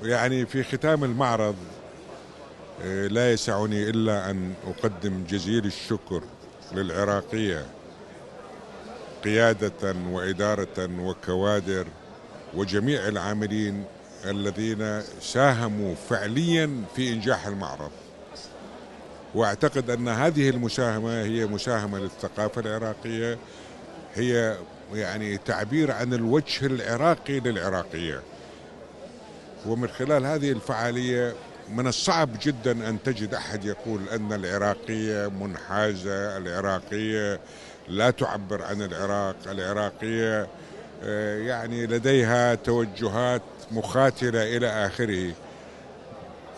يعني في ختام المعرض لا يسعني إلا أن أقدم جزيل الشكر للعراقية قيادة وإدارة وكوادر وجميع العاملين الذين ساهموا فعليا في إنجاح المعرض. وأعتقد أن هذه المساهمة هي مساهمة للثقافة العراقية، هي يعني تعبير عن الوجه العراقي للعراقية. ومن خلال هذه الفعالية من الصعب جدا أن تجد أحد يقول أن العراقية منحازة، العراقية لا تعبر عن العراق، العراقية يعني لديها توجهات مخاتلة إلى آخره.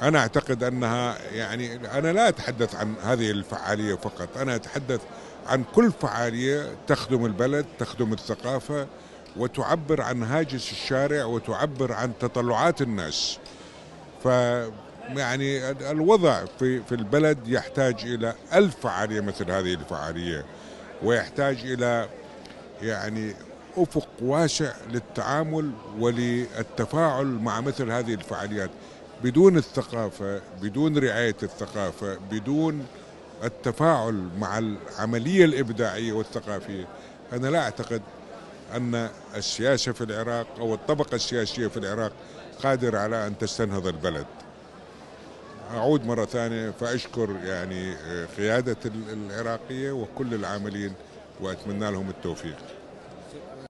أنا أعتقد أنها يعني أنا لا أتحدث عن هذه الفعالية فقط، أنا أتحدث عن كل فعالية تخدم البلد، تخدم الثقافة، وتعبر عن هاجس الشارع وتعبر عن تطلعات الناس. ف يعني الوضع في البلد يحتاج إلى 1000 فعالية مثل هذه الفعالية، ويحتاج إلى يعني أفق واسع للتعامل وللتفاعل مع مثل هذه الفعاليات. بدون الثقافة، بدون رعاية الثقافة، بدون التفاعل مع العملية الإبداعية والثقافية، أنا لا أعتقد أن السياسة في العراق أو الطبقة السياسية في العراق قادرة على أن تستنهض البلد. أعود مرة ثانية فأشكر يعني قيادة العراقية وكل العاملين وأتمنى لهم التوفيق.